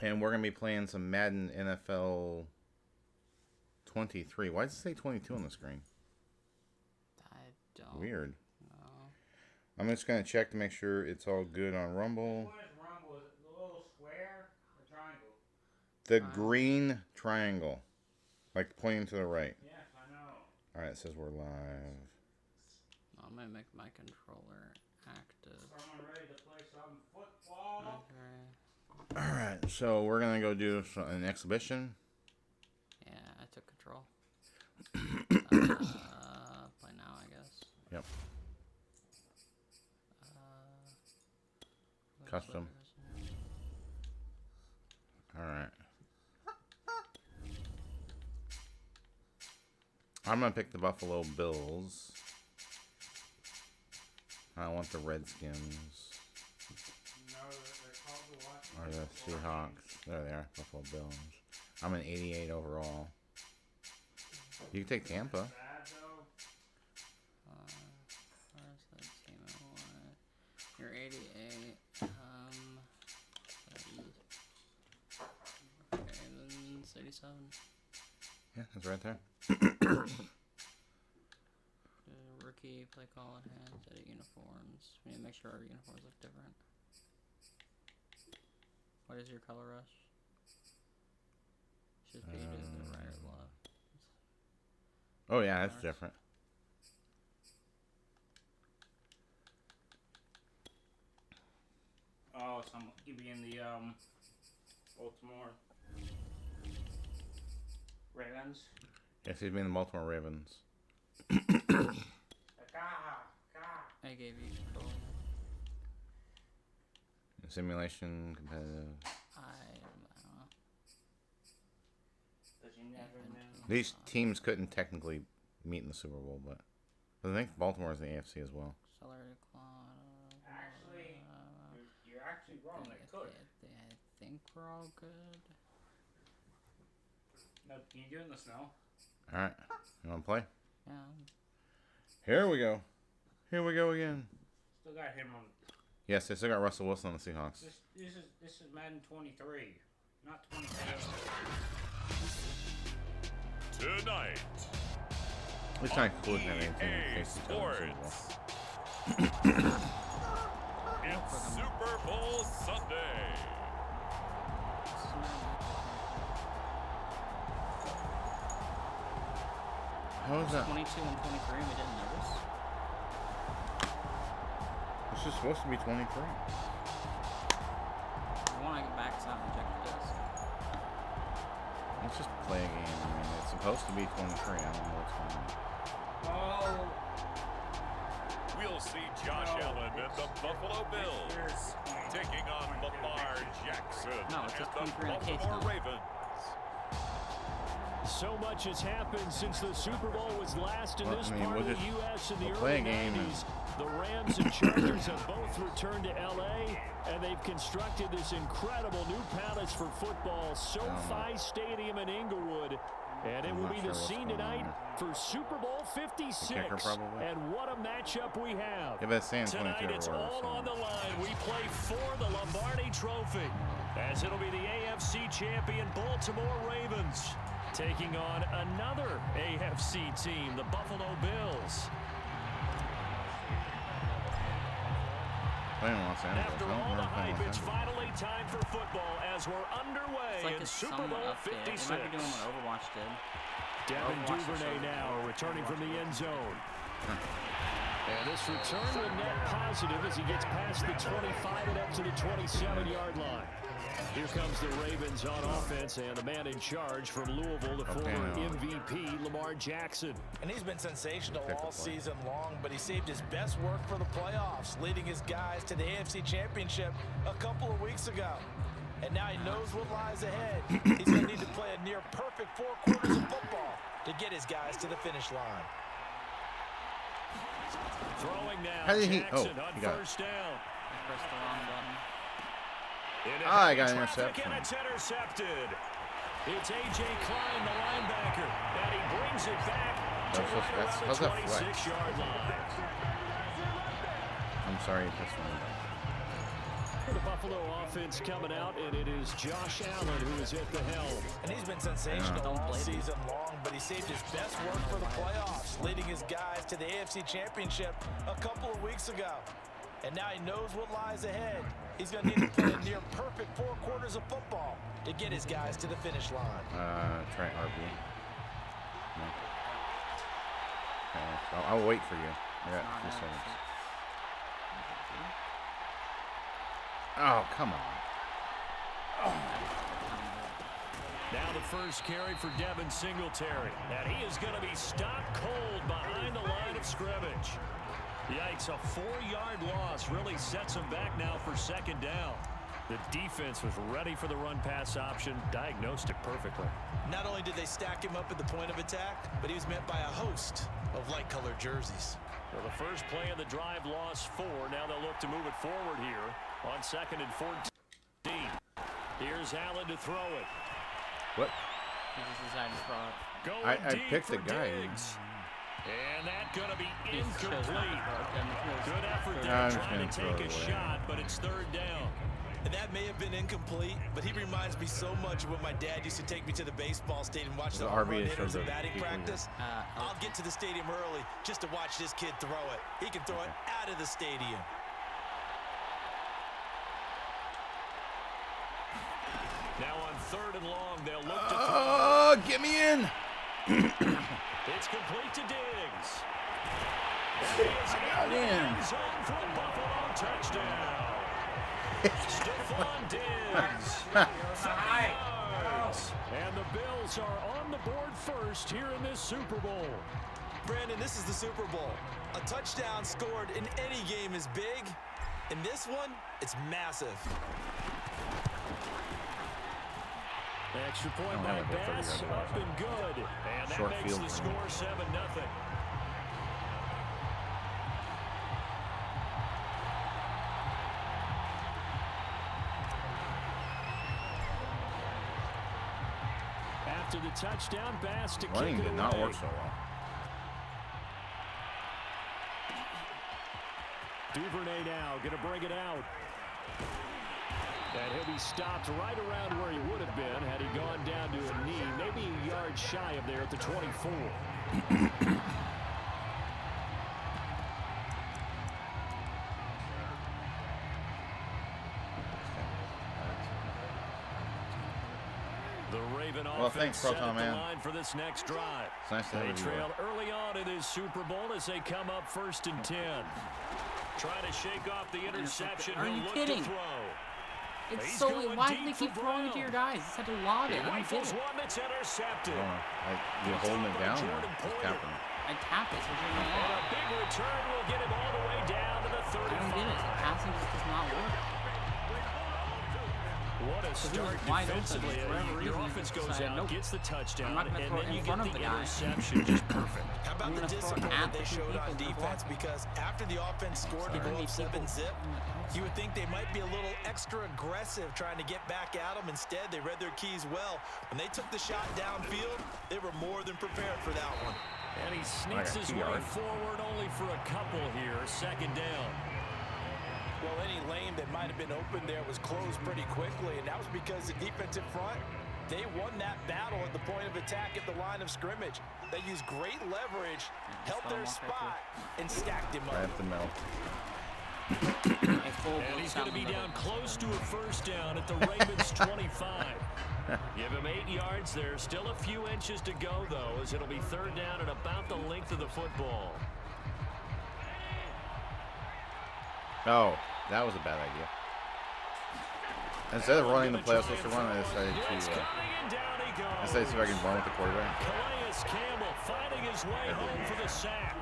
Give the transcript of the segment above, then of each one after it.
And we're going to be playing some Madden NFL 23. Why does it say 22 on the screen? I don't. Weird. No. I'm just going to check to make sure it's all good on Rumble. What is Rumble? Is it the little square or triangle? The green triangle. Like pointing to the right. Yes, I know. Alright, it says we're live. I'm going to make my controller active. Someone ready to play some football? Okay. Alright, so we're going to go do an exhibition. Yeah, I took control. Play now, I guess. Yep. Custom. Alright. I'm going to pick the Buffalo Bills. I want the Redskins. No, they're called the Or the Washington Seahawks. There they are, Buffalo Bills. I'm an 88 overall. You can take Tampa. Bad, though. Where's that team I want? You're 88. Ravens 87. Yeah, that's right there. Rookie play call at hand, edit uniforms. We need to make sure our uniforms look different. What is your color rush? Should be to the right or left. Oh yeah, that's different. Oh, you be in the Baltimore Ravens. Yes, he's been the Baltimore Ravens. I gave you control. Simulation, competitive. I don't know. Does he never know? These teams couldn't technically meet in the Super Bowl, but I think Baltimore's in the AFC as well. Accelerated claw. Actually, you're actually wrong. They could. I think we're all good. No, can you do it in the snow? Alright, you want to play? Yeah. Here we go. Here we go again. Still got him on. Yes, they still got Russell Wilson on the Seahawks. This is Madden 23, not 22. Tonight. It's kind of cool to have anything EA facing each other in the Sports. Super Bowl. It's Super Bowl Sunday. How is that? 22 and 23, we didn't notice. It's just supposed to be 23. I want to get back to that rejected disc. Let's just play a game. I mean, it's supposed to be 23. I don't know what's going on. Oh, We'll see Josh Allen and the Buffalo Bills taking on Lamar Jackson No, it's just and the 23 in the case Baltimore now. Ravens. So much has happened since the Super Bowl was last in Well, this I mean, part we'll of the just- U.S. in the we'll play early a game and- 90s. The Rams and Chargers have both returned to L.A., and they've constructed this incredible new palace for football, SoFi Stadium in Inglewood. And it I'm will not be sure the what's scene going on tonight for Super Bowl 56. kicker, probably. And what a matchup we have. Yeah, but it's saying 22 Tonight it's overall, all so- on the line. We play for the Lombardi Trophy, as it'll be the AFC champion Baltimore Ravens taking on another AFC team, the Buffalo Bills. Playing in Los Angeles. After I don't all the remember playing hype, Los it's Angeles. finally time for football as we're underway It's like in it's Super somewhat Bowl updated. 56. They might be doing what Overwatch did. Devin Overwatch is Duvernay so- now returning from the end zone. And this return will net positive as he gets past the 25 and up to the 27-yard line. Here comes the Ravens on offense, and the man in charge from Louisville, the former MVP, Lamar Jackson. And he's been sensational Pick a all play. season long, but he saved his best work for the playoffs, leading his guys to the AFC Championship a couple of weeks ago. And now he knows what lies ahead. He's going to need to play a near-perfect 4 quarters of football to get his guys to the finish line. Throwing now, How did he- Jackson oh, on he got it. first down. I pressed the wrong button. I got an Traffic, interception. and it's intercepted. It's A.J. Klein, the linebacker, and he brings it back to How's right around that the flex? 26-yard line. I'm sorry you pressed me. The Buffalo offense coming out, and it is Josh Allen who is at the helm. And he's been sensational all season long, but he saved his best work for the playoffs, leading his guys to the AFC Championship a couple of weeks ago. And now he knows what lies ahead. He's going to need to play a near-perfect 4 quarters of football to get his guys to the finish line. Try RB. No. Okay, I'll wait for you. I got 2 seconds. Oh, come on. Now the first carry for Devin Singletary. And he is going to be stopped cold behind the line of scrimmage. Yikes, a 4-yard loss really sets him back now for 2nd down. The defense was ready for the run-pass option, diagnosed it perfectly. Not only did they stack him up at the point of attack, but he was met by a host of light-colored jerseys. Well, the first play of the drive lost 4. Now they'll look to move it forward here on 2nd and 14. Here's Allen to throw it. What? He just decided to throw it. Going I deep picked for the guy. Diggs. And that's going to be He just chose not to incomplete. throw it. Good effort I'm there just trying gonna to throw take it a away. shot, but it's 3rd down. And that may have been incomplete, but he reminds me so much of when my dad used to take me to the baseball stadium and watch the home run hitters in batting practice. I'll get to the stadium early just to watch this kid throw it. He can throw it out of the stadium. Now on 3rd and long, they'll look to throw. Oh, get me in. It's complete to Diggs. And he is in the end zone for a Buffalo touchdown. Stephon Diggs. 5 yards. And the Bills are on the board first here in this Super Bowl. Brandon, this is the Super Bowl. A touchdown scored in any game is big. In this one, it's massive. The extra point by Bass, up and good. And that Short makes field the for score 7-0. After the touchdown, Bass to Running kick it did not away. work so well. Duvernay now going to bring it out. And he'll be stopped right around where he would have been had he gone down to a knee, maybe a yard shy of there at the 24. The Raven offense set at the line for this next drive. Nice They trail early on in this Super Bowl as they come up 1st and 10. Trying to shake off the interception. Are you He'll look kidding? to throw. It's He's so. going Why do deep they keep for throwing it to Brown. your guys? It's had to lob it. I don't get Rifles it. one that's intercepted. You're holding it down or just tapping it? I tapped it. So it's And not. a big return will get him all the way down to the I don't get it. 35. Passing just does not work. What a start wide open defensively. for whatever Your reason, offense he goes decided, out, nope. gets the touchdown, I'm not gonna and throw it then in you front get of the the guy. interception. Just perfect. How about I'm the gonna throw it discipline at that the they showed people on in the defense? block. Because after the offense scored to go up 7-zip, you would think they might be a little extra aggressive trying to get back at them. Instead, they read their keys well. When they took the shot downfield, they were more than prepared for that one. And he sneaks his way forward only for a couple here. 2nd down. Well, any lane that might have been open there was closed pretty quickly, and that was because the defensive front, they won that battle at the point of attack at the line of scrimmage. They used great leverage, held their spot, and stacked him Right up. up the middle. And he's going to be down close to a 1st down at the Ravens' 25. Give him 8 yards there. Still a few inches to go, though, as it'll be 3rd down at about the length of the football. Oh, that was a bad idea. Instead of running the play I was supposed to run, I decided to see if I can run with the quarterback. Calais Campbell finding his way home for the sack.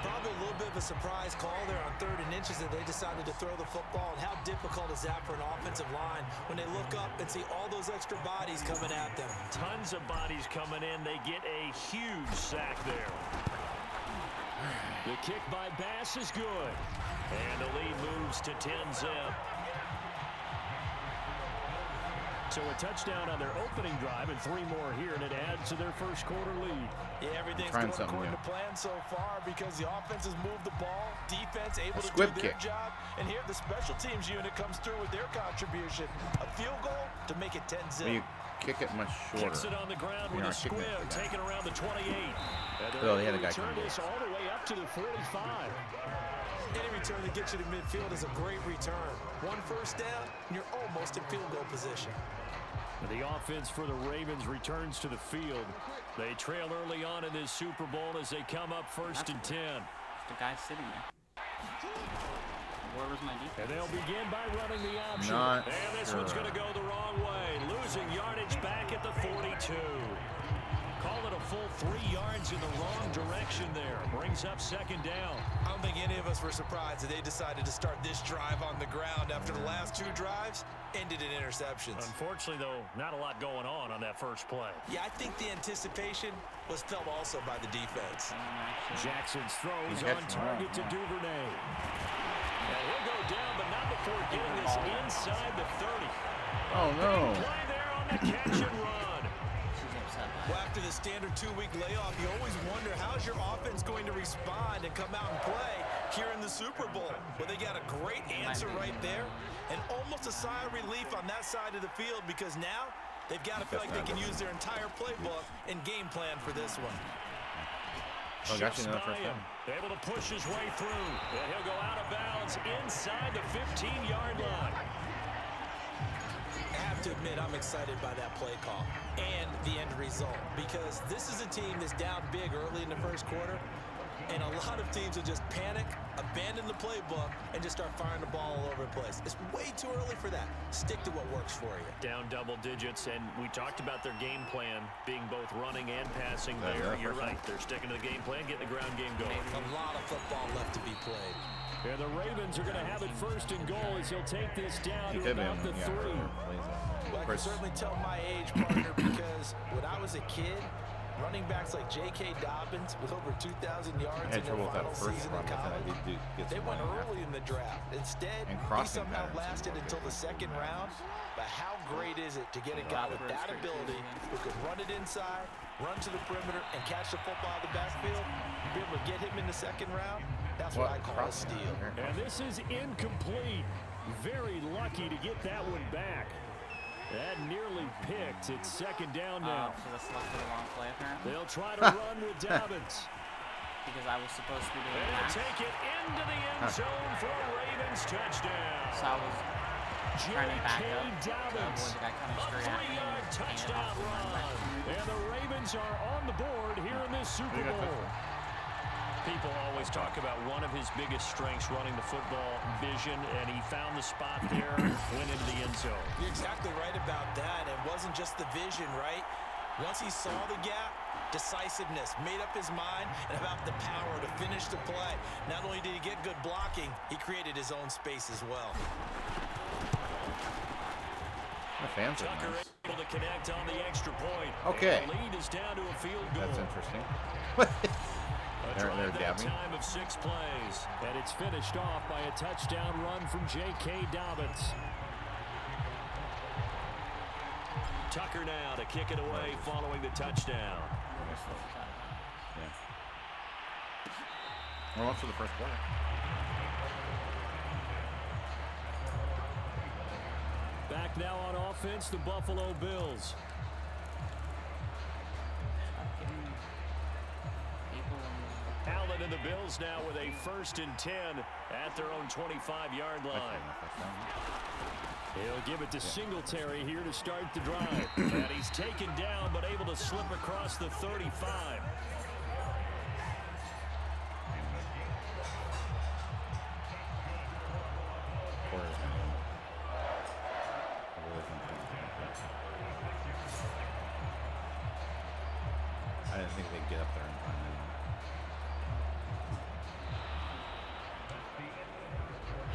Probably a little bit of a surprise call there on 3rd and inches that they decided to throw the football. And how difficult is that for an offensive line when they look up and see all those extra bodies coming at them? Tons of bodies coming in. They get a huge sack there. The kick by Bass is good. And the lead moves to 10-zip. So a touchdown on their opening drive and 3 more here, and it adds to their first quarter lead. Yeah, everything's Trying going according to plan so far because the offense has moved the ball, defense able to do their job, and here the special teams unit comes through with their contribution. A field goal to make it 10-0. When you kick it much shorter. Kicks it on the ground with a squib, taken around the 28. Oh, they had a guy turn this all the way up to the 45. Any return that gets you to midfield is a great return. 1 first down, and you're almost in field goal position. The offense for the Ravens returns to the field. They trail early on in this Super Bowl as they come up 1st and 10. The guy sitting there. Where was my defense? And they'll begin by running the option. And this one's going to go the wrong way. Losing yardage back at the 42. Call it a full 3 yards in the wrong direction there. Brings up 2nd down. I don't think any of us were surprised that they decided to start this drive on the ground after the last 2 drives ended in interceptions. Unfortunately, though, not a lot going on that first play. Yeah, I think the anticipation was felt also by the defense. Jackson's throw is on target to Duvernay. And he'll go down, but not before getting this inside the 30. Oh, no. Big play there on the catch and run. Well, after the standard 2-week layoff, you always wonder how's your offense going to respond and come out and play here in the Super Bowl. Well, they got a great answer right there and almost a sigh of relief on that side of the field because now they've got to feel like they can use their entire playbook and game plan for this one. Oh, got you another first down. Able to push his way through. And he'll go out of bounds inside the 15-yard line. I have to admit, I'm excited by that play call and the end result because this is a team that's down big early in the first quarter, and a lot of teams will just panic, abandon the playbook, and just start firing the ball all over the place. It's way too early for that. Stick to what works for you. Down double digits, and we talked about their game plan being both running and passing there. You're right. They're sticking to the game plan, getting the ground game going. A lot of football left to be played. Yeah, the Ravens are going to have it 1st and goal as he'll take this down to about the 3. Well, I can certainly tell my age, partner, because when I was a kid, running backs like J.K. Dobbins with over 2,000 yards in their final season in college, they went early in the draft. Instead, he somehow lasted until the 2nd round. But how great is it to get a guy with that ability who could run it inside, run to the perimeter, and catch the football out of the backfield, be able to get him in the 2nd round? That's what I call a steal. And this is incomplete. Very lucky to get that one back. That nearly picked. It's 2nd down now. So that's left for the wrong play, apparently. They'll try to run with Dobbins. Because I was supposed to be doing They'll that. take it into the end zone for a Ravens touchdown. So I was trying to back up to avoid the guy coming A straight at me. 3-yard touchdown run. And the Ravens are on the board here in this Super Bowl. People always talk about one of his biggest strengths running the football, vision, and he found the spot there, went into the end zone. You're exactly right about that. It wasn't just the vision, right? Once he saw the gap, decisiveness, made up his mind, and about the power to finish the play. Not only did he get good blocking, he created his own space as well. The fans are Tucker nice. able to connect on the extra point. Okay. And the lead is down to a field goal. That's interesting. They're dabbing. Time of 6 plays. And it's finished off by a touchdown run from J.K. Dobbins. Tucker now to kick it away following the touchdown. Yeah. Well, that's for the first play. Back now on offense, the Buffalo Bills. Allen and the Bills now with a 1st and 10 at their own 25-yard line. He'll give it to Singletary here to start the drive. And he's taken down but able to slip across the 35. I didn't think they'd get up there in time.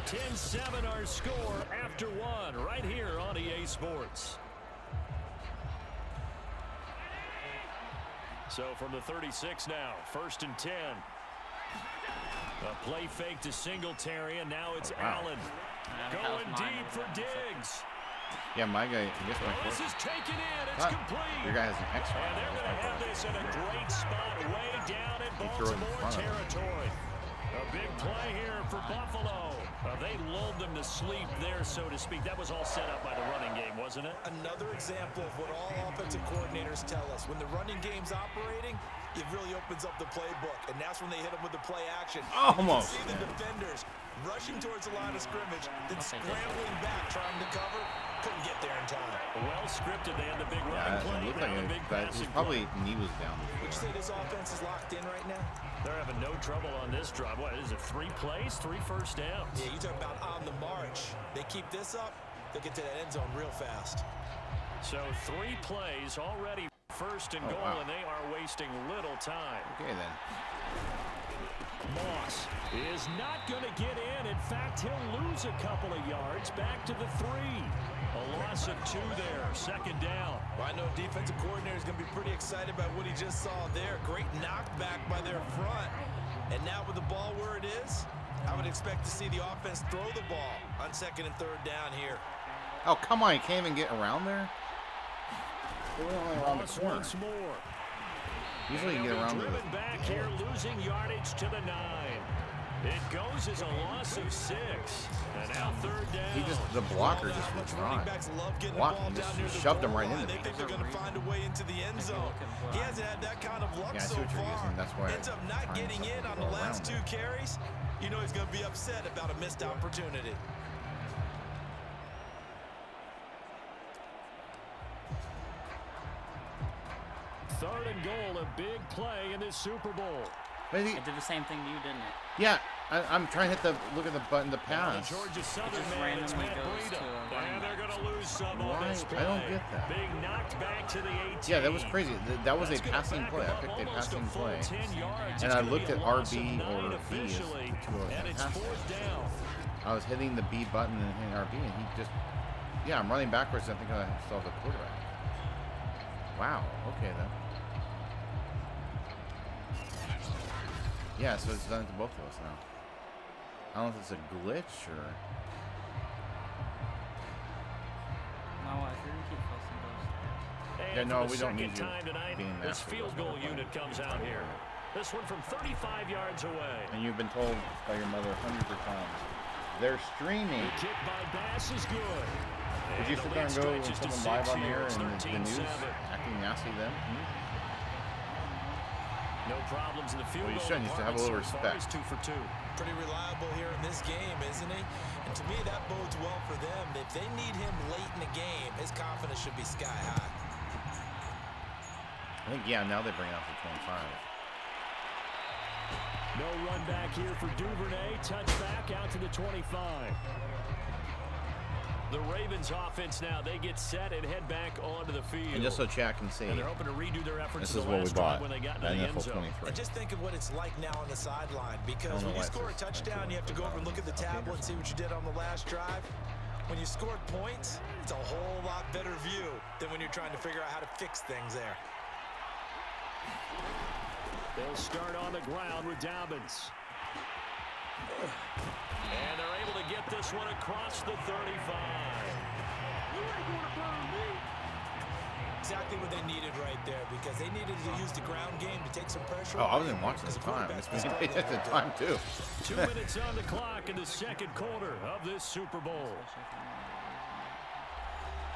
10-7 our score after 1 right here on EA Sports. So from the 36 now, 1st and 10. A play fake to Singletary, and now it's Allen. Going deep for Diggs. Yeah, my guy. I guess my This is taken in. It's complete. Your guy has an X. And they're going to have this in a great spot way down in Baltimore territory. A big play here for Buffalo. They lulled them to sleep there, so to speak. That was all set up by the running game, wasn't it? Another example of what all offensive coordinators tell us. When the running game's operating, it really opens up the playbook, and that's when they hit them with the play action. Almost. You can see the defenders rushing towards the line of scrimmage, then scrambling back, trying to cover. Couldn't get there in time. Well scripted. They had the big running play. It looked like the big passing probably knee was down. Would you say this offense is locked in right now? They're having no trouble on this drive. What is it, 3 plays, 3 first downs? Yeah, you talk about on the march. They keep this up, they get to that end zone real fast. So 3 plays already first and goal, and they are wasting little time. Okay, then. Moss is not going to get in. In fact, he'll lose a couple of yards back to the 3. A loss of 2 there, second down. Well, I know defensive coordinator is going to be pretty excited about what he just saw there. Great knockback by their front. And now with the ball where it is, I would expect to see the offense throw the ball on 2nd and 3rd down here. Oh, come on. You can't even get around there? We're only around the corner. Once more. Usually you get around the driven back here, losing yardage to the 9. It goes as a loss of 6. And now 3rd down. The blocker just was not. Just shoved him right into They me. think they're going to find a way into the end zone. He hasn't had that kind of luck so far. That's why ends up not getting in on the last 2 carries. You know he's going to be upset about a missed opportunity. Third and goal, a big play in this Super Bowl. It did the same thing to you, didn't it? Yeah, I'm trying to look at the button to pass. Georgia Southern just man, randomly goes to a running and they're back. going to lose some on this play. I don't get that. Big knocked back to the 18. Yeah, that was crazy. That was a passing play. I picked a passing play. And I looked at RB or B as the 2 and it's 4th down. I was hitting the B button and hitting RB, and he just... Yeah, I'm running backwards. I think I still have the quarterback. Wow. Okay, then. Yeah, so it's done to both of us now. I don't know if it's a glitch or... No, if you're going to keep posting those. Yeah, no, we don't need you tonight, being this master field of goal those unit comes out here. This one from 35 yards away. And you've been told by your mother hundreds of times, they're streaming. The kick by Bass is good. Would you sit there and go and someone live on the air and the news acting nasty then? No problems in the field. Well, you shouldn't. You should have a little respect. 2 for 2. Pretty reliable here in this game, isn't he? And to me, that bodes well for them. If they need him late in the game, his confidence should be sky high. I think, yeah, now they bring it out to 25. No run back here for Duvernay. Touchback out to the 25. The Ravens offense now, they get set and head back onto the field. And just so chat can see, and they're hoping to redo their efforts this is in the what we last bought, drive when they got Madden into the end NFL zone. 23. And just think of what it's like now on the sideline, because when you score a touchdown, you have to go over and look at the tablet and see what you did on the last drive. When you scored points, it's a whole lot better view than when you're trying to figure out how to fix things there. They'll start on the ground with Dobbins. And they're able to get this one across the 35. Exactly what they needed right there, because they needed to use the ground game to take some pressure. Oh, I wasn't watching the time. It's been paid at the time, too. 2 minutes on the clock in the 2nd quarter of this Super Bowl.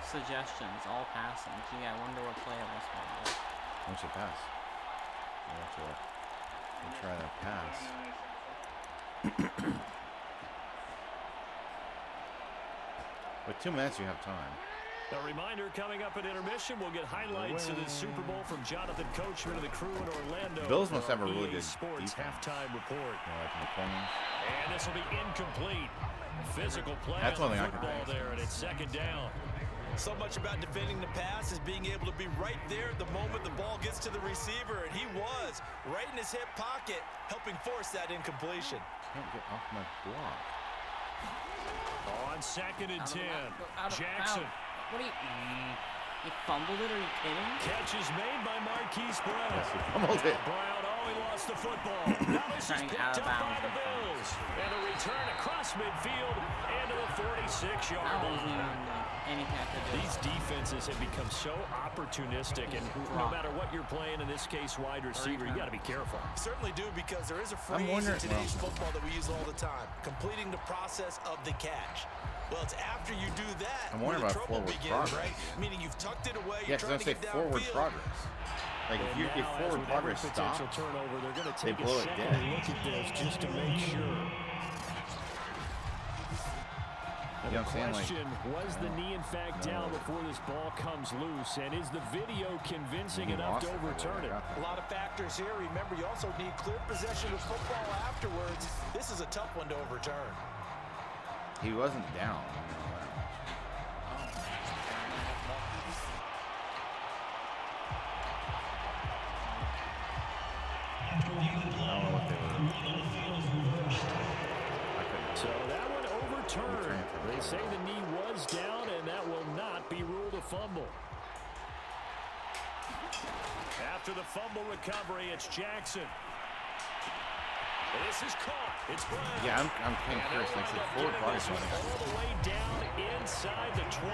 Suggestions, all passing. Gee, I wonder what play it was for. Once you pass. We'll try to pass. With 2 minutes, you have time. A reminder, coming up at intermission, we'll get highlights of the Super Bowl from Jonathan Coachman and the crew in Orlando. Bills must have a really EA good Sports defense. halftime report. Like in the corners. And this will be incomplete. Physical play That's on one the thing I can football think. there, and it's 2nd down. So much about defending the pass is being able to be right there at the moment the ball gets to the receiver, and he was right in his hip pocket, helping force that incompletion. Can't get off my block. On 2nd and 10, Out of Jackson. What are you... You fumbled it? Are you kidding? Catch is made by Marquise Brown. Yes, he fumbled it. Brown, oh, he lost the football. Now this is Trying picked out up of by bounds. the Bills. And a return across midfield and to the 46-yard That wasn't line. even... anything I could do. These defenses have become so opportunistic, and no matter what you're playing, in this case, wide receiver, you got to be careful. Certainly do, because there is a phrase in today's football that we use all the time: completing the process of the catch. Well, it's after you do that where the trouble begins, right? Meaning you've tucked it away. Yeah, because I say forward progress. Like if forward progress stops, turnover, they're going to take blow it dead. Look at this just to make sure. You know what I'm saying? Question, was the knee in fact down before this ball comes loose? And is the video convincing enough to overturn it? A lot of factors here. Remember, you also need clear possession of football afterwards. This is a tough one to overturn. He wasn't down. So that one overturned. They say the knee was down, and that will not be ruled a fumble. After the fumble recovery, it's Jackson. This is caught. It's Brown. Yeah, I'm kind of curious. Like, forward progress all the way down inside the 20.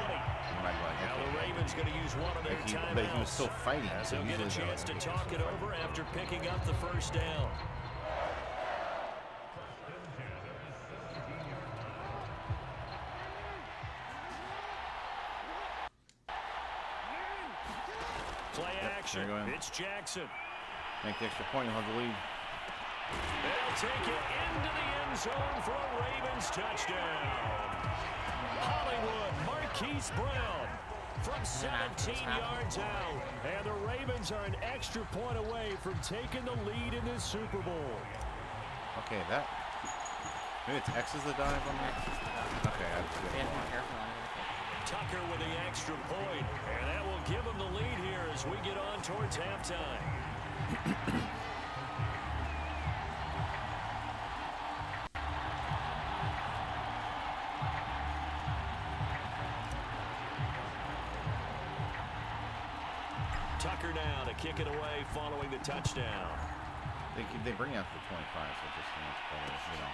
Now the Ravens going to use one of their timeouts. But he was still fighting. So he'll get a chance to talk it over after picking up the first down. Play action. It's Jackson. Make the extra point. You'll have the lead. They'll take it into the end zone for a Ravens touchdown. Hollywood, Marquise Brown from 17 yards out. And the Ravens are an extra point away from taking the lead in this Super Bowl. Okay, that. Maybe it's X is the dive on that? Okay, I just Be careful on it. Tucker with the extra point. And that will give him the lead here as we get on towards halftime. Tucker now to kick it away following the touchdown. They bring out the 25, so just you know.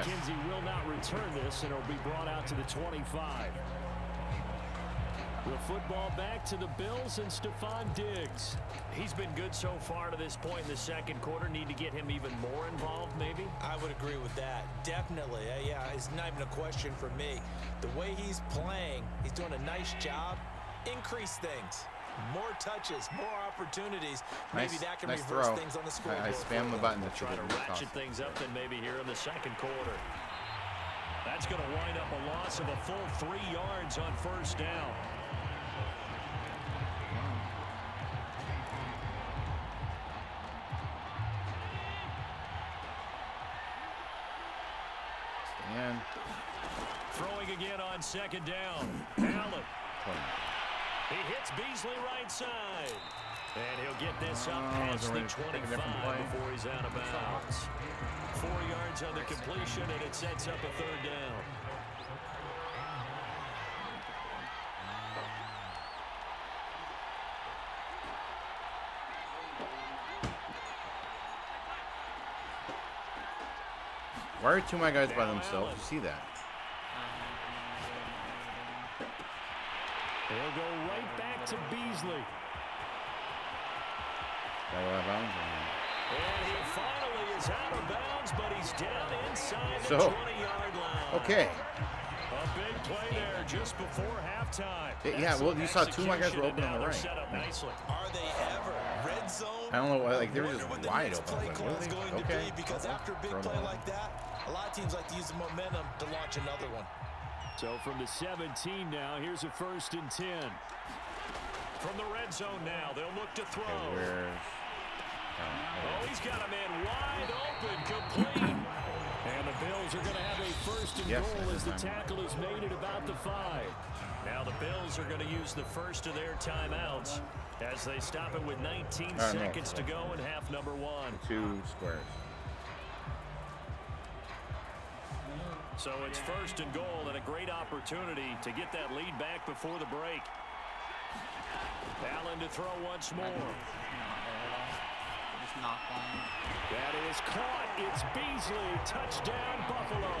McKenzie will not return this, and it'll be brought out to the 25. The football back to the Bills and Stephon Diggs. He's been good so far to this point in the second quarter. Need to get him even more involved, maybe? I would agree with that. Definitely. Yeah, it's not even a question for me. The way he's playing, he's doing a nice job. Increase things. More touches, more opportunities. Maybe that can reverse things on the scoreboard. I spam the button to try to ratchet things up then maybe here in the second quarter. That's going to wind up a loss of a full 3 yards on first down. And throwing again on second down. Allen. He hits Beasley right side. And he'll get this up past the 25 before he's out of bounds. 4 yards on the completion, and it sets up a third down. Why are two of my guys by themselves? You see that? They'll go right back to Beasley. And he finally is out of bounds, but he's down inside the 20-yard line. Okay. A big play there just before halftime. Yeah, well, you saw two of my guys were open on the right. Set up nicely. Are they ever? Red zone? I don't know why, like, they were just wide open. Play call is going to be, because after a big Throw play like that, a lot of teams like to use the momentum to launch another one. So from the 17 now, here's a 1st and 10. From the red zone now, they'll look to throw. Oh, he's got a man wide open, complete. And the Bills are going to have a 1st and goal as the tackle is made at about the 5. Now the Bills are going to use the first of their timeouts as they stop it with 19 seconds to go in half number 1. 2 squares. So it's 1st and goal and a great opportunity to get that lead back before the break. Allen to throw once more. That is caught. It's Beasley. Touchdown, Buffalo.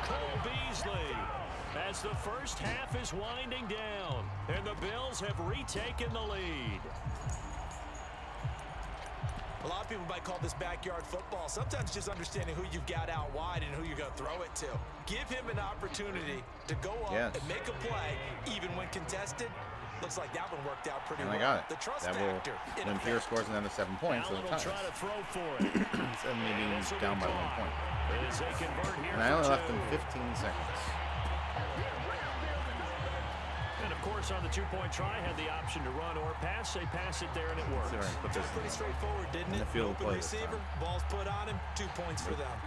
Cole Beasley. As the first half is winding down, and the Bills have retaken the lead. A lot of people might call this backyard football. Sometimes just understanding who you've got out wide and who you're going to throw it to. Give him an opportunity to go up and make a play, even when contested. Looks like that one worked out pretty well. I got it. The trust that factor. When Pierce scores another 7 points, Allen will try to throw for it. Instead of maybe down by 1 point. As they convert here And I only for left them 15 seconds. And of course, on the 2-point try, had the option to run or pass. They pass it there, and it works. Just pretty straightforward, didn't it? The field Open play receiver, ball's put on him, 2 points for them.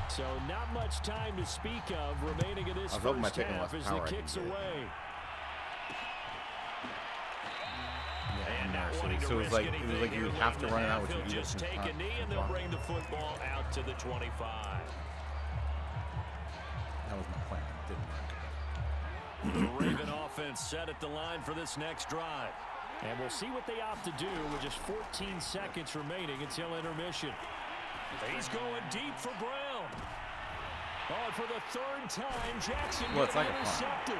So not much time to speak of remaining in this first half as the kicks away. So it was like you would have to run it out, which would be just take a knee, and they'll bring the football out to the 25. That was my plan. It didn't work. The Raven offense set at the line for this next drive. And we'll see what they opt to do with just 14 seconds remaining until intermission. He's going deep for Brown. Oh, for the 3rd time, Jackson gets intercepted.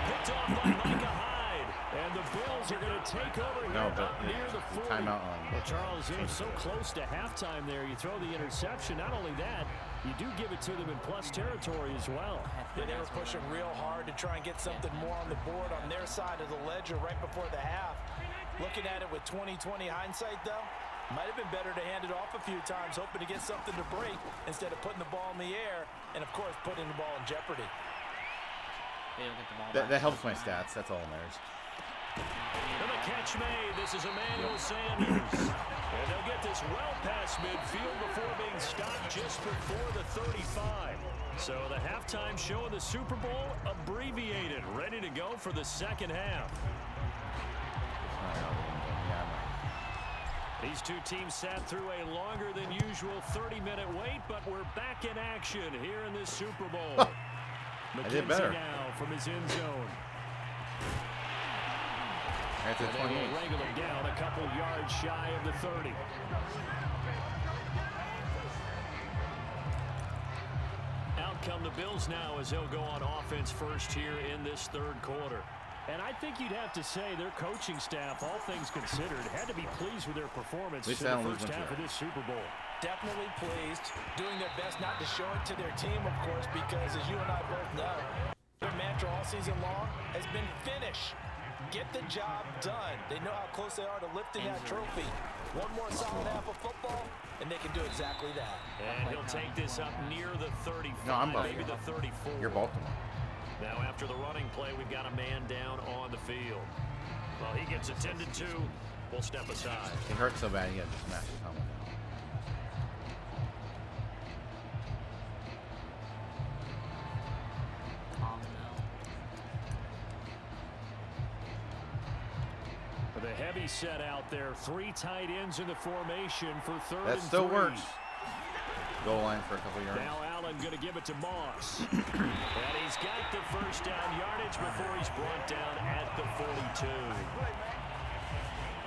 Picked off by Micah Hyde. And the Bills are going to take over here up near the 40. Timeout on. Well, Charles, it was so close to halftime there. You throw the interception. Not only that, you do give it to them in plus territory as well. Yeah, they were pushing real hard to try and get something more on the board on their side of the ledger right before the half. Looking at it with 20/20 hindsight, though, might have been better to hand it off a few times, hoping to get something to break instead of putting the ball in the air and, of course, putting the ball in jeopardy. That helps my stats. That's all that matters. And the catch made. This is Emmanuel Sanders. And they'll get this well past midfield before being stopped just before the 35. So the halftime show of the Super Bowl abbreviated, ready to go for the second half. These two teams sat through a longer than usual 30-minute wait, but we're back in action here in this Super Bowl. McKenzie now from his end zone. That's a 28. They'll wrangle him down a couple yards shy of the 30. Out come the Bills now as they'll go on offense first here in this 3rd quarter. And I think you'd have to say their coaching staff, all things considered, had to be pleased with their performance in the first half of this Super Bowl. Definitely pleased, doing their best not to show it to their team, of course, because as you and I both know, their mantra all season long has been finish. Get the job done. They know how close they are to lifting that trophy. One more solid half of football, and they can do exactly that. And he'll take this up near the 35, maybe the 34. You're Baltimore. Now after the running play, we've got a man down on the field. Well, he gets attended to. We'll step aside. It hurts so bad he had to smash his helmet. The heavy set out there. 3 tight ends in the formation for 3rd and 3. That still works. Goal line for a couple yards. Now Allen going to give it to Moss. And he's got the first down yardage before he's brought down at the 42.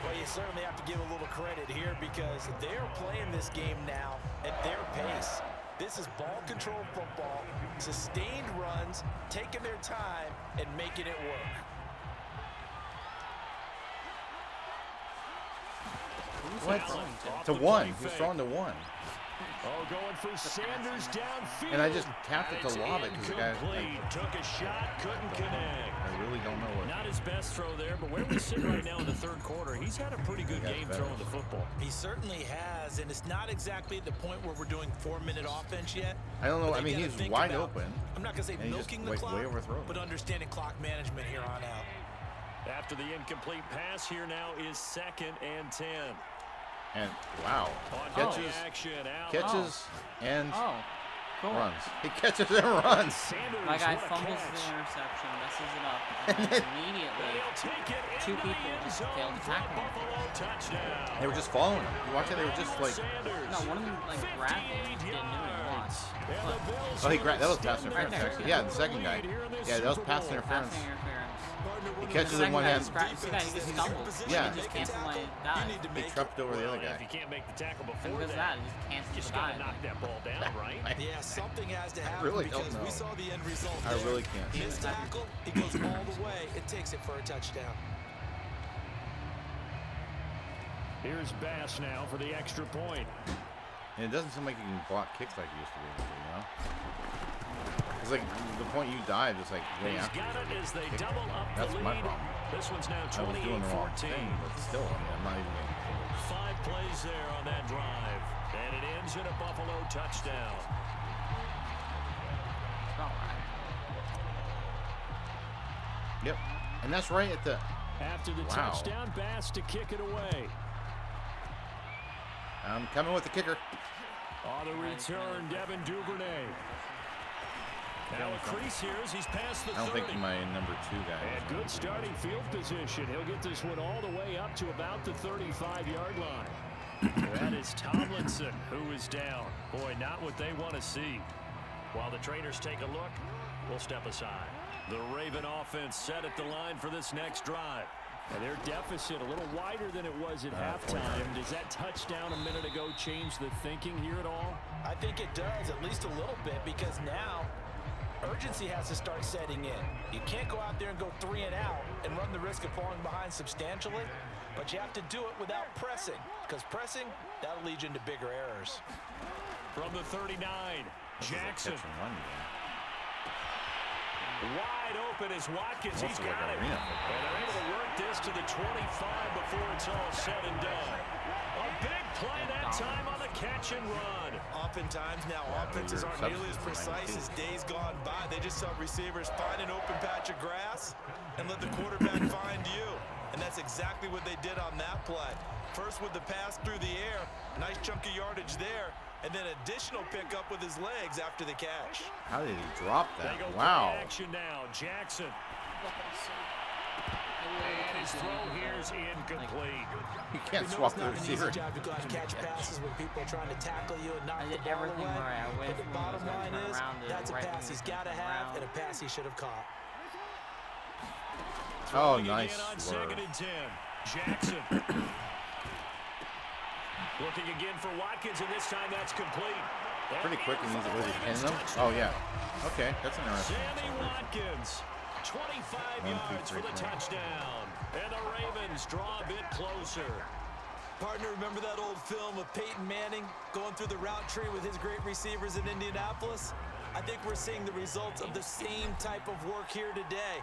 Well, you certainly have to give a little credit here because they're playing this game now at their pace. This is ball control football, sustained runs, taking their time and making it work. What? To 1. He's throwing to 1. Oh, going for Sanders downfield. And I just tapped it to lob it because the guy took a shot, couldn't connect. I really don't know what. Not his best throw there, but where we sit right now in the 3rd quarter, he's had a pretty good game throwing the football. He certainly has, and it's not exactly the point where we're doing 4-minute offense yet. I don't know. I mean, he's wide open. I'm not going to say milking the clock, but understanding clock management here on out. After the incomplete pass, here now is 2nd and 10. And wow, catches and runs. He catches and runs. My guy fumbles the interception, messes it up, and then immediately 2 people just failed to tackle him. They were just following him. You watch it, they were just like. No, one of them like grabbed him. He didn't do it once. Oh, he grabbed. That was pass interference. Right there. Actually. Yeah, the second guy. Yeah, that was pass interference. He catches it one hand. See that? He just stumbled. Yeah. He just canceled my dive. He tripped over the other If guy. you can't make the tackle And before because of that, that, he just canceled you the just got to dive. knock that ball down, right? Yeah, something has to happen really don't because we know. saw the end result. I there. really can't. Missed tackle, he goes all the way. It takes it for a touchdown. Here's Bass now for the extra point. And it doesn't seem like you can block kicks like you used to be able to, you know? It's like the point you dive is like way He's after. got it as they Kick. double up That's the my lead. problem. This one's now I was doing the wrong 28-14. thing, but still, I mean, I'm not even getting close. 5 plays there on that drive. And it ends in a Buffalo touchdown. All right. Yep. And that's right at the... After the Wow. touchdown, Bass to kick it away. I'm coming with the kicker. On the return, Devin Duvernay. Now a crease here as he's past the 30. I don't think my number 2 guy And good starting field position. He'll get this one all the way up to about the 35-yard line. That is Tomlinson, who is down. Boy, not what they want to see. While the trainers take a look, we'll step aside. The Raven offense set at the line for this next drive. And their deficit a little wider than it was at halftime. Does that touchdown a minute ago change the thinking here at all? I think it does, at least a little bit, because now urgency has to start setting in. You can't go out there and go 3 and out and run the risk of falling behind substantially, but you have to do it without pressing, because pressing, that'll lead you into bigger errors. From the 39, Jackson. Catch and run game. Wide open is Watkins. He's Almost like got it. arena And football. they're able to work this to the 25 before it's all said and done. A big play that time on the catch and run. Oftentimes now, offenses aren't nearly as precise as days gone by. They just help receivers find an open patch of grass and let the quarterback find you. And that's exactly what they did on that play. First with the pass through the air, nice chunk of yardage there, and then additional pickup with his legs after the catch. How did he drop that? They go Wow. play action now. Jackson. And his throw here's incomplete. You can't swap the receiver. Job to go out and catch passes when people are trying to tackle you and knock I the did ball everything away. right. I waited But the for him to bottom line turn is around to that's a right pass he's got to turn have around. and a pass he should have caught. Oh, Throwing nice again on slur. 2nd and 10. Jackson. Looking again for Watkins, and this time that's complete. Pretty quick and easy. Was he pinning them? Oh, yeah. Okay, that's interesting. Sammy Watkins, 25 1, 2, yards for 3, the 4. touchdown. And the Ravens draw a bit closer. Partner, remember that old film of Peyton Manning going through the route tree with his great receivers in Indianapolis? I think we're seeing the results of the same type of work here today.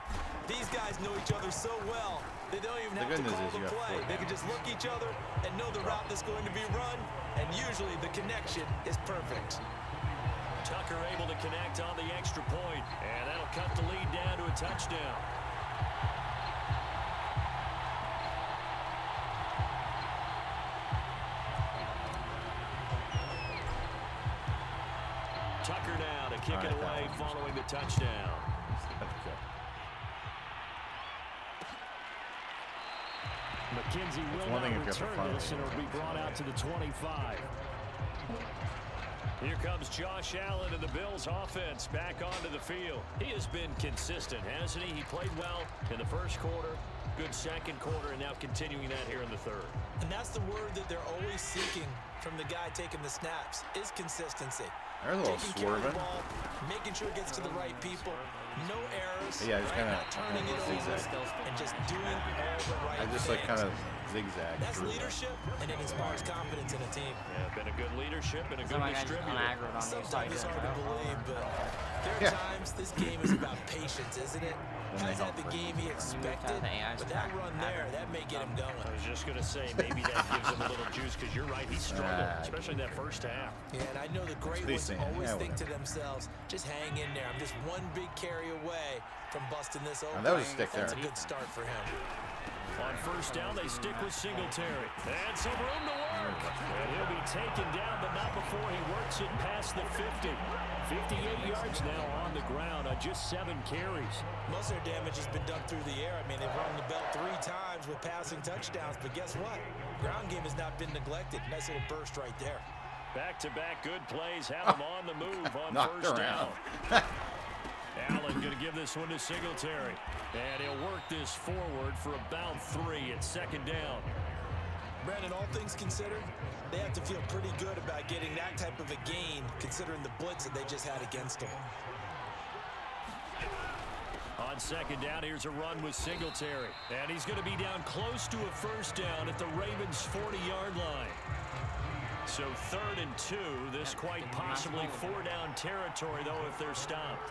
These guys know each other so well, they don't even The have to good news call is the you have play. 4 They can just look each other and know the route that's going to be run, and usually the connection is perfect. Tucker able to connect on the extra point, and that'll cut the lead down to a touchdown. Tucker now to kick it away following the touchdown. McKenzie will one not thing if you have to return find this, it. and it'll be brought out to the 25. Here comes Josh Allen and the Bills offense back onto the field. He has been consistent, hasn't he? He played well in the first quarter, good second quarter, and now continuing that here in the third. And that's the word that they're always seeking from the guy taking the snaps, is consistency. There's a little Taking care of the swerving. ball, making sure it gets to the right people, no errors, Yeah, just right? kinda Not turning it zigzag. over, and just doing all the right I just things. like kind of zigzag. That's through. leadership, and it inspires confidence in a team. Yeah, been a good leadership and a good Somebody got just distributor. unaggroed on you. Sometimes it's hard to believe, but there are Yeah. times this game is about patience, isn't it? When they Hasn't had help the play. game he expected, the AI's but that back. run there, that may get him going. I was just going to say, maybe that gives him a little juice, because you're right, he struggled, Ah, especially in that first half. Yeah, and I know the great What he's ones saying. always Yeah, think to whatever. themselves, just hang in there. I'm just one big carry away from busting this open. that was a stick That's there. a good start for him. On first down, they stick with Singletary. And some room to work. And he'll be taken down, but not before he works it past the 50. 58 yards now on the ground on just 7 carries. Most of their damage has been done through the air. I mean, they've run the belt 3 times with passing touchdowns, but guess what? Ground game has not been neglected. Nice little burst right there. Back-to-back good plays have him on the move on Knocked first around. down. Allen going to give this one to Singletary. And he'll work this forward for about 3 at second down. Brandon, all things considered, they have to feel pretty good about getting that type of a gain, considering the blitz that they just had against them. On second down, here's a run with Singletary. And he's going to be down close to a first down at the Ravens' 40-yard line. So 3rd and 2. This quite possibly 4-down territory, though, if they're stopped.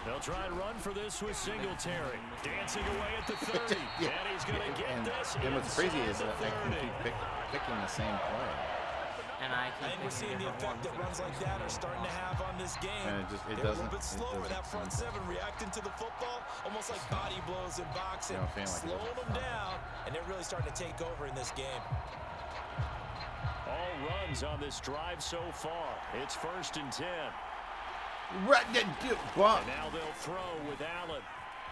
They'll try and run for this with Singletary. Dancing away at the 30. Yeah. And he's going to get this. And what's crazy is that I can keep picking the same play. And I I think we're seeing the effect that runs like that are starting to have on this game. And it They're a little doesn't. bit slower. That front seven reacting to the football, almost like body blows in boxing, slowing them down, and they're really starting to take over in this game. All runs on this drive so far. It's 1st and 10. Right, And now they'll throw with Allen.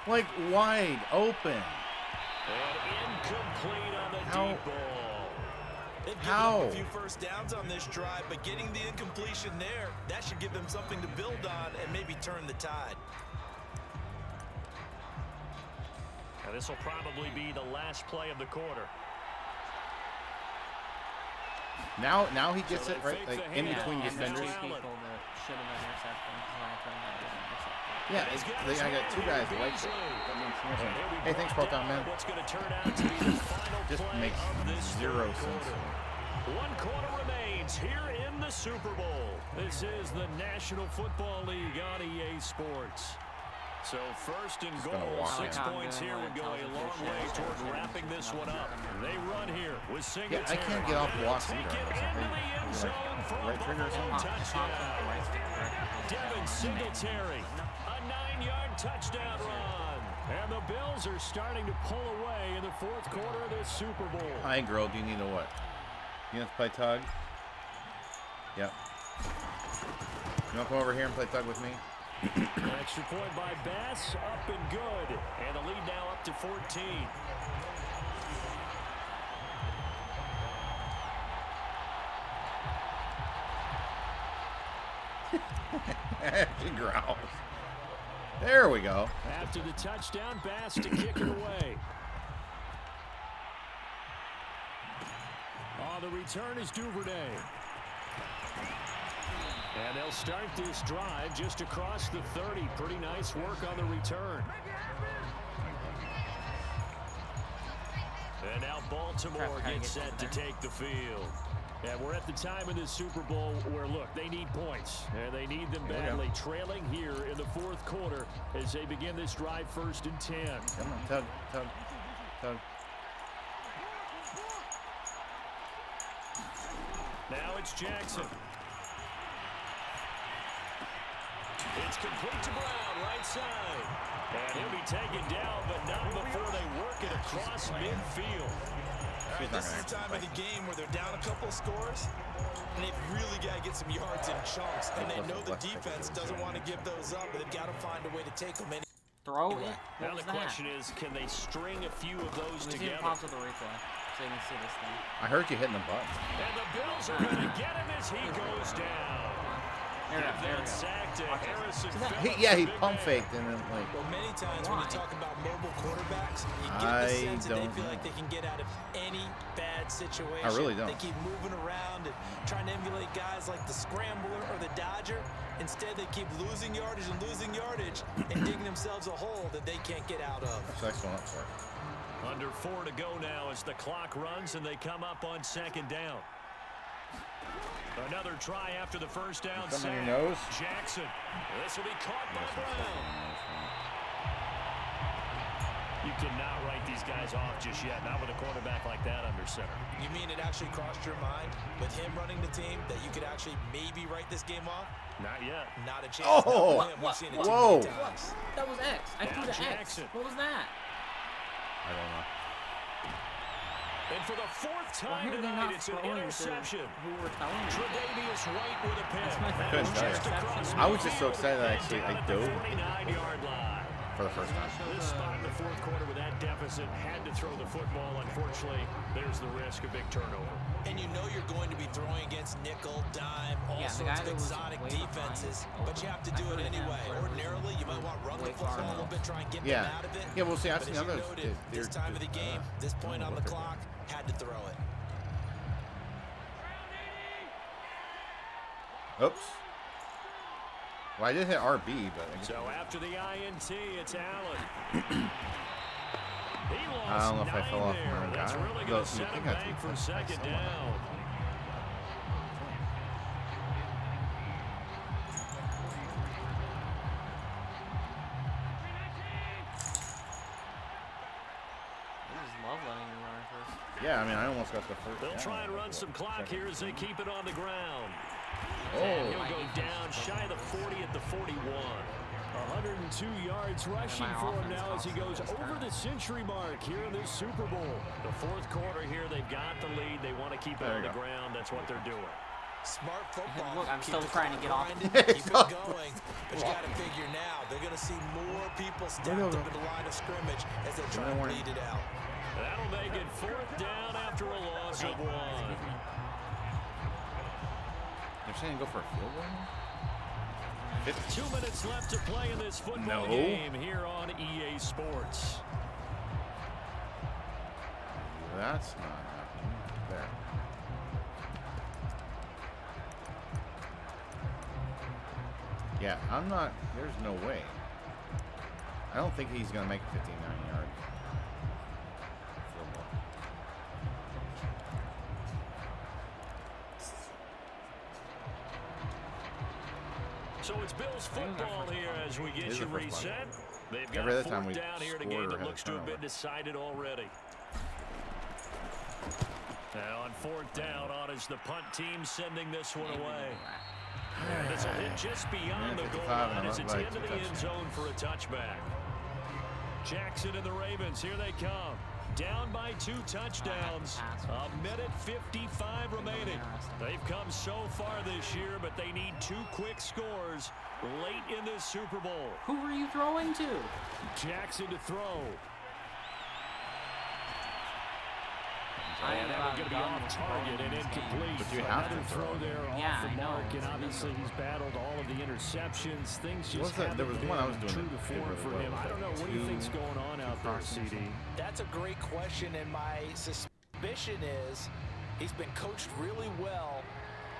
like wide open. And incomplete on the deep ball. They've given up a few first downs on this drive, but getting the incompletion there, that should give them something to build on and maybe turn the tide. And this will probably be the last play of the quarter. Now he gets it right in between defenders. Yeah, I got 2 guys like it. Hey, thanks, Proton Man. Just makes 0 sense. 1 quarter remains here in the Super Bowl. This is the National Football League on EA Sports. So 1st and goal, 6 points here would go a long way toward wrapping this one up. They run here with Singletary. Yeah, I can't get off blocks either. Right trigger or something. Touchdown. Devin Singletary, a 9-yard touchdown run. And the Bills are starting to pull away in the 4th quarter of this Super Bowl. Hi, girl. Do you need a what? You want to play tug? Yep. You want to come over here and play tug with me? Extra point by Bass, up and good. And the lead now up to 14. She growls. There we go. After the touchdown, Bass to kick it away. The return is Duvernay. And they'll start this drive just across the 30. Pretty nice work on the return. And now Baltimore gets set to take the field. And we're at the time in this Super Bowl where, look, they need points. And they need them badly. Trailing here in the 4th quarter as they begin this drive 1st and 10. Come on, tug, tug, tug. Now it's Jackson. It's complete to Brown, right side. And he'll be taken down, but not before they work it across midfield. All right, this is the time of the game where they're down a couple of scores, and they've really got to get some yards in chunks. And they know the defense doesn't want to give those up, but they've got to find a way to take them in. Throw it. Now the question is, can they string a few of those together? Pause with the replay so you can see this thing. I heard you hitting the button. And the Bills are going to get him as he goes down. That sack to Harrison Phillips. He pump faked and then like. Well, many times when you talk about mobile quarterbacks, you get the sense that they feel like they can get out of any bad situation. I really don't. They keep moving around and trying to emulate guys like the Scrambler or the Dodger. Instead, they keep losing yardage and digging themselves a hole that they can't get out of. That's excellent for it. Under 4 to go now as the clock runs and they come up on 2nd down. Another try after the first down sack. On your nose. Jackson. This will be caught by Brown. You cannot write these guys off just yet, not with a quarterback like that under center. You mean it actually crossed your mind with him running the team that you could actually maybe write this game off? Not yet. Not a chance. Oh! We've seen it Whoa! too many times. That was X. I threw the Jackson. X. What was that? I don't know. And for the 4th time tonight, it's an interception. Who were telling me? Tre'Davious White with a pick. Couldn't tell you. I was just so excited that I dove. 49-yard line. for the first time. This spot in the fourth quarter with that deficit, had to throw the football. Unfortunately, there's the risk of big turnover. And you know you're going to be throwing against nickel, dime, all sorts of exotic defenses, but you have to do it anyway. Ordinarily, you might want to run the football a little bit, try and get them out of it. Yeah, we'll see. I've seen But as you others. noted, this time of the game, this point on the clock, had to throw it. Oops. Well, I did hit RB, but I guess So after the INT, it's Allen. I don't know if I fell off my own That's guy. really going to set him back for second down. Yeah, I mean, I almost got the first. They'll try and run some clock here as they keep it on the ground. Oh. And he'll go down shy of the 40 at the 41. 102 yards rushing for him now as he goes over the century mark here in this Super Bowl. The fourth quarter here, they've got the lead. They want to keep it on the ground. That's what they're doing. Smart football. Look, I'm still trying to get off. Keep it going. But you got to figure now, they're going to see more people stacked up in the line of scrimmage as they try and bleed it out. That'll make it fourth down after a loss of one. They're saying go for a field goal? 2 minutes left to play in this football game here on EA Sports. That's not happening. There. Yeah, I'm not. There's no way. I don't think he's going to make 59 yards. So it's Bills football here as we get you reset. They've got Every other time fourth we down here in a game that looks to have been decided already. Now on fourth down, on is the punt team sending this one away. And this will hit just beyond the goal line as it's into the end zone for a touchback. Jackson and the Ravens, here they come. Down by 2 touchdowns. A minute 55 remaining. They've come so far this year, but they need 2 quick scores late in this Super Bowl. Who are you throwing to? Jackson to throw. And that was going to be off target and incomplete. But you have to throw there off the mark, and obviously he's battled all of the interceptions. Things just there was one I was doing true to form for him. I don't know. What do you think's going on out there, CD? That's a great question, and my suspicion is he's been coached really well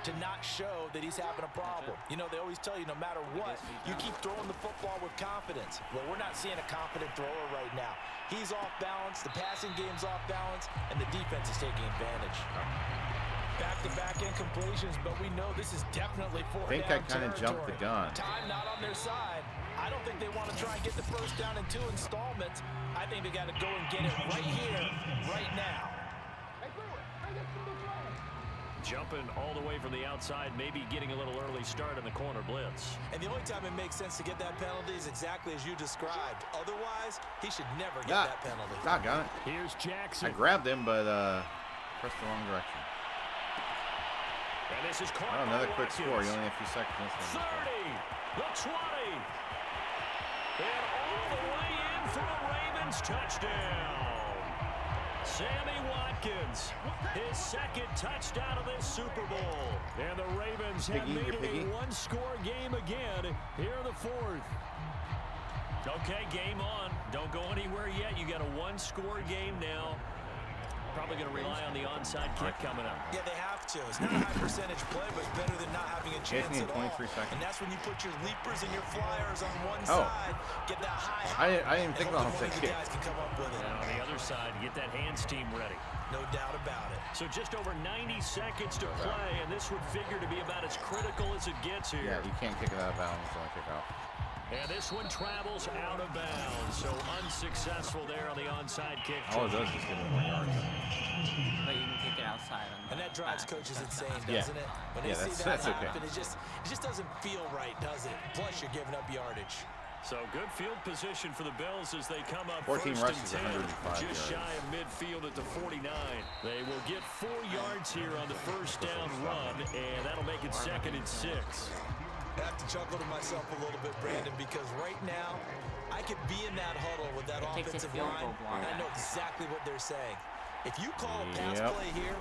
to not show that he's having a problem. You know, they always tell you no matter what, you keep throwing the football with confidence. Well, we're not seeing a confident thrower right now. He's off balance, the passing game's off balance, and the defense is taking advantage. Back-to-back incompletions, but we know this is definitely fourth down territory. I think I kind of jumped the gun. Time not on their side. I don't think they want to try and get the first down in 2 installments. I think they got to go and get it right here, right now. Jumping all the way from the outside, maybe getting a little early start in the corner blitz. And the only time it makes sense to get that penalty is exactly as you described. Otherwise, he should never get that penalty. Got it. Here's Jackson. I grabbed him, but pressed the wrong direction. And this is caught another by quick Watkins. score. You only have a few seconds. 30, the 20, and all the way in for a Ravens touchdown. Sammy Watkins, his second touchdown of this Super Bowl. And the Ravens have made it a one-score game again here in the fourth. Okay, game on. Don't go anywhere yet. You got a one-score game now. Probably going to rely on the onside kick coming up. Yeah, they have to. It's not a high percentage play, but it's better than not having a chance at all. 23 seconds. And that's when you put your leapers and your flyers on one side, get that high. I didn't even think about onside onside kick. Guys can come up with it. And on the other side, get that hands team ready. No doubt about it. So just over 90 seconds to play, and this would figure to be about as critical as it gets here. Yeah, you can't kick it out of bounds until I kick out. And this one travels out of bounds, so unsuccessful there on the onside kick. All it does is give them 1 yard. But you can kick it outside. And that drives coaches insane, doesn't it? When they see that happen, it just doesn't feel right, does it? Plus, you're giving up yardage. So good field position for the Bills as they come up 14 first rushes, and 10, 105 just yards. shy of midfield at the 49. They will get 4 yards here on the first down run, and that'll make it 2nd and 6. I have to chuckle to myself a little bit, Brandon, because right now, I could be in that huddle with that offensive line, and I know exactly what they're saying. If you call a pass play here,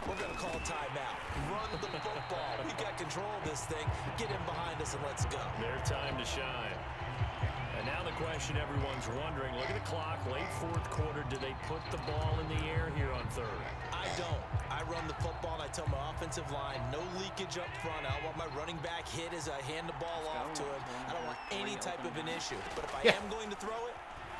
we're going to call a timeout. Run the football. We got control of this thing. Get in behind us and let's go. Their time to shine. And now the question everyone's wondering, look at the clock, late fourth quarter, do they put the ball in the air here on third? I don't. I run the football and I tell my offensive line, no leakage up front. I don't want my running back hit as I hand the ball off to him. I don't want any type of an issue. But if I am going to throw it,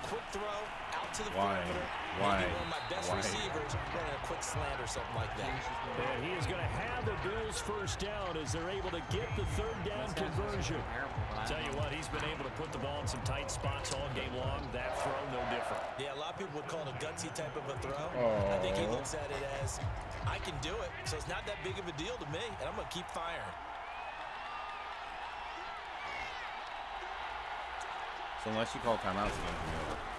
quick throw out to the perimeter. Maybe one of my best receivers running a quick slant or something like that. And he is going to have the Bills first down as they're able to get the third down conversion. Tell you what, he's been able to put the ball in some tight spots all game long. That throw, no different. Yeah, a lot of people would call it a gutsy type of a throw. I think he looks at it as, I can do it, so it's not that big of a deal to me, and I'm going to keep firing. So unless you call timeouts,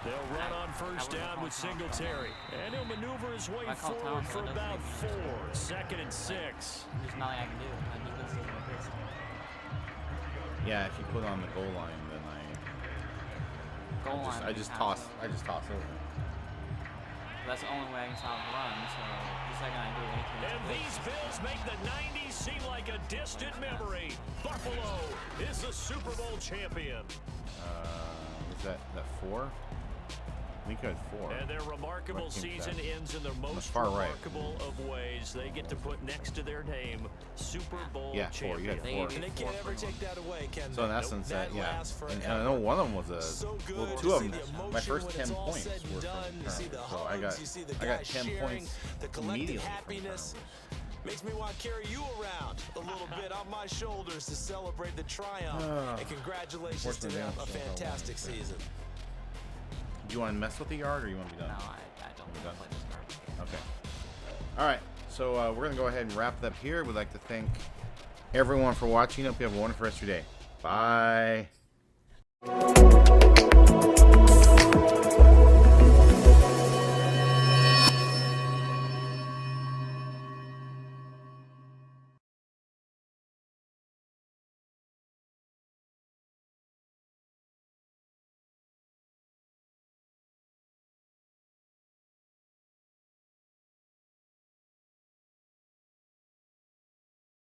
they'll run on first down with Singletary. And he'll maneuver his way forward for about 4. 2nd and 6. There's nothing I can do. My defense is like this. yeah, if you put on the goal line, then I just toss over. That's the only way I can stop the run. So the second I do anything. And these Bills make the 90s seem like a distant memory. Buffalo is the Super Bowl champion. Is that 4? I think I had 4. And their remarkable season ends in the most remarkable of ways. They get to put next to their name Super Bowl champion. You had 4. And they can't ever take that away, can they? So in essence, and I know one of them was well, 2 of them. My first 10 points were from so I got 10 points immediately. Makes me want to carry you around a little bit on my shoulders to celebrate the triumph. And congratulations to them. A fantastic season. Do you want to mess with the yard or you want to be done? No, I don't want to play this card. Okay. All right. So we're going to go ahead and wrap it up here. We'd like to thank everyone for watching. Hope you have a wonderful rest of your day. Bye.